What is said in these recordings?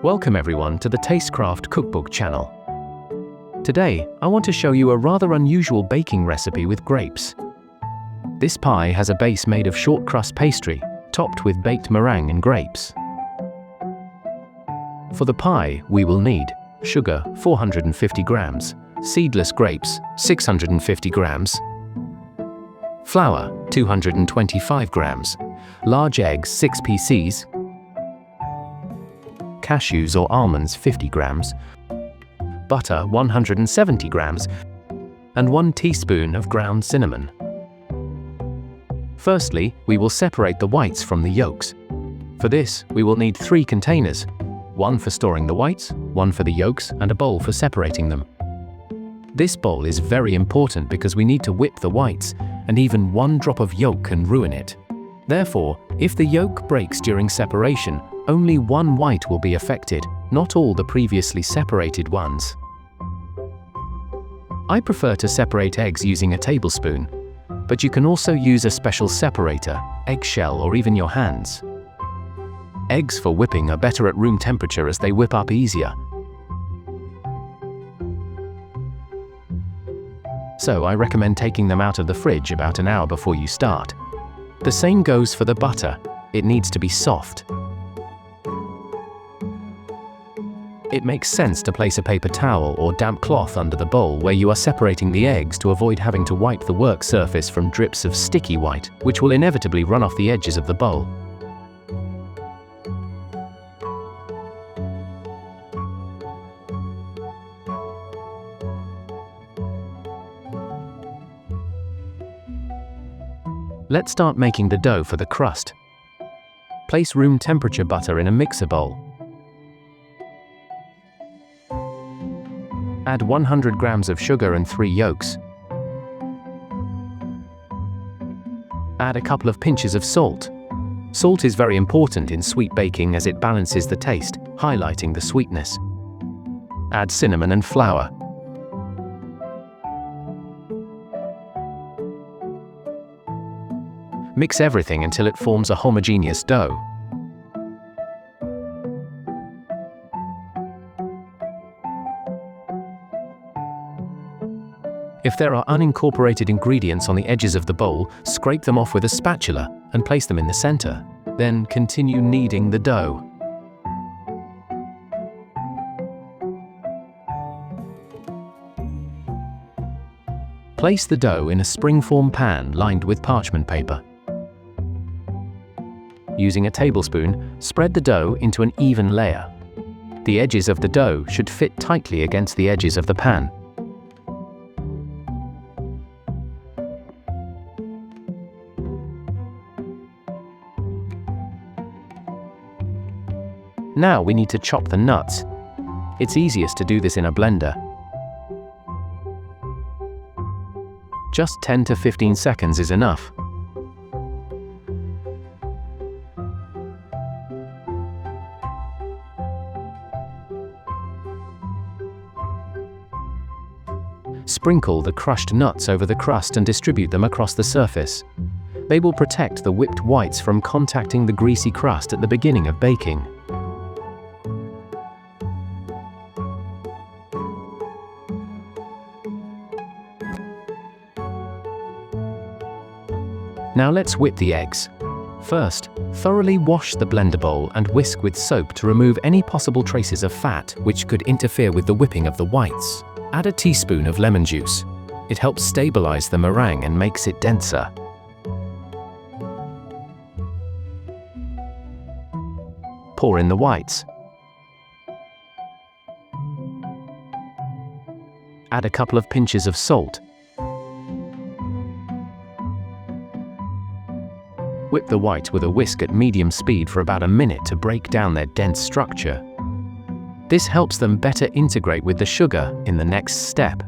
Welcome everyone to the Tastecraft Cookbook channel. Today, I want to show you a rather unusual baking recipe with grapes. This pie has a base made of short crust pastry, topped with baked meringue and grapes. For the pie, we will need sugar 450 grams, seedless grapes 650 grams, flour 225 grams, large eggs 6 pieces, cashews or almonds 50 grams, butter 170 grams, and 1 teaspoon of ground cinnamon. Firstly, we will separate the whites from the yolks. For this, we will need 3 containers, one for storing the whites, one for the yolks, and a bowl for separating them. This bowl is very important because we need to whip the whites, and even 1 drop of yolk can ruin it. Therefore, if the yolk breaks during separation, only 1 white will be affected, not all the previously separated ones. I prefer to separate eggs using a tablespoon, but you can also use a special separator, eggshell, or even your hands. Eggs for whipping are better at room temperature as they whip up easier. So I recommend taking them out of the fridge about an hour before you start. The same goes for the butter. It needs to be soft. It makes sense to place a paper towel or damp cloth under the bowl where you are separating the eggs to avoid having to wipe the work surface from drips of sticky white, which will inevitably run off the edges of the bowl. Let's start making the dough for the crust. Place room temperature butter in a mixer bowl. Add 100 grams of sugar and 3 yolks. Add a couple of pinches of salt. Salt is very important in sweet baking as it balances the taste, highlighting the sweetness. Add cinnamon and flour. Mix everything until it forms a homogeneous dough. If there are unincorporated ingredients on the edges of the bowl, scrape them off with a spatula and place them in the center. Then continue kneading the dough. Place the dough in a springform pan lined with parchment paper. Using a tablespoon, spread the dough into an even layer. The edges of the dough should fit tightly against the edges of the pan. Now we need to chop the nuts. It's easiest to do this in a blender. Just 10 to 15 seconds is enough. Sprinkle the crushed nuts over the crust and distribute them across the surface. They will protect the whipped whites from contacting the greasy crust at the beginning of baking. Now let's whip the eggs. First, thoroughly wash the blender bowl and whisk with soap to remove any possible traces of fat which could interfere with the whipping of the whites. Add a teaspoon of lemon juice. It helps stabilize the meringue and makes it denser. Pour in the whites. Add a couple of pinches of salt. Whip the whites with a whisk at medium speed for about a minute to break down their dense structure. This helps them better integrate with the sugar in the next step.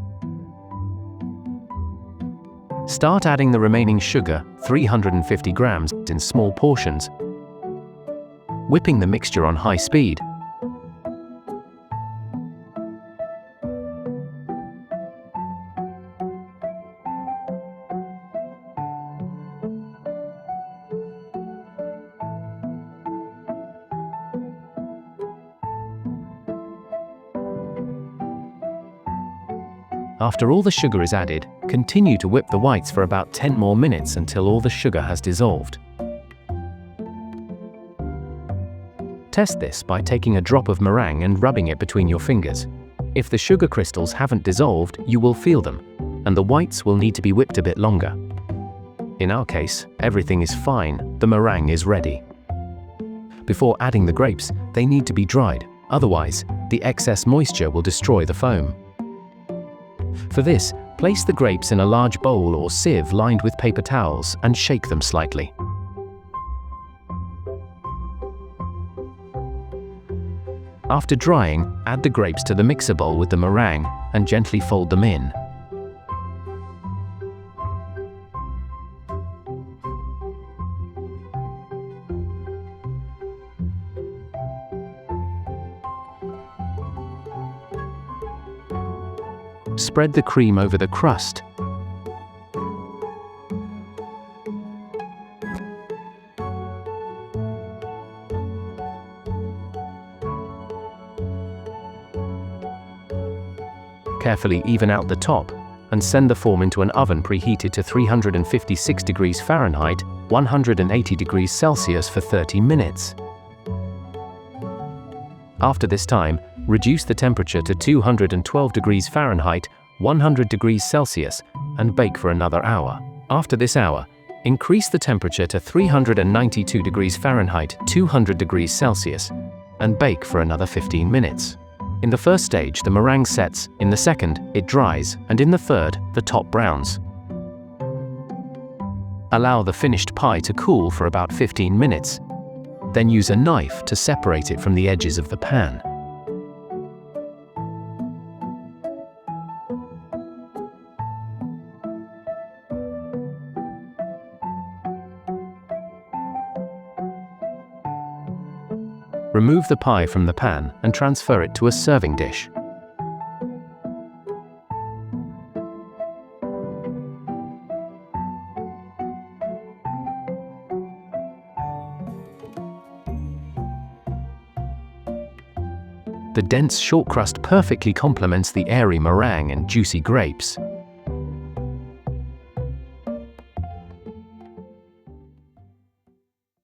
Start adding the remaining sugar, 350 grams, in small portions. Whipping the mixture on high speed. After all the sugar is added, continue to whip the whites for about 10 more minutes until all the sugar has dissolved. Test this by taking a drop of meringue and rubbing it between your fingers. If the sugar crystals haven't dissolved, you will feel them, and the whites will need to be whipped a bit longer. In our case, everything is fine, the meringue is ready. Before adding the grapes, they need to be dried, otherwise, the excess moisture will destroy the foam. For this, place the grapes in a large bowl or sieve lined with paper towels and shake them slightly. After drying, add the grapes to the mixer bowl with the meringue and gently fold them in. Spread the cream over the crust. Carefully even out the top, and send the form into an oven preheated to 356 degrees Fahrenheit, 180 degrees Celsius for 30 minutes. After this time, reduce the temperature to 212 degrees Fahrenheit, 100 degrees Celsius, and bake for another hour. After this hour, increase the temperature to 392 degrees Fahrenheit, 200 degrees Celsius, and bake for another 15 minutes. In the first stage, the meringue sets, in the second, it dries, and in the third, the top browns. Allow the finished pie to cool for about 15 minutes. Then use a knife to separate it from the edges of the pan. Remove the pie from the pan and transfer it to a serving dish. The dense short crust perfectly complements the airy meringue and juicy grapes.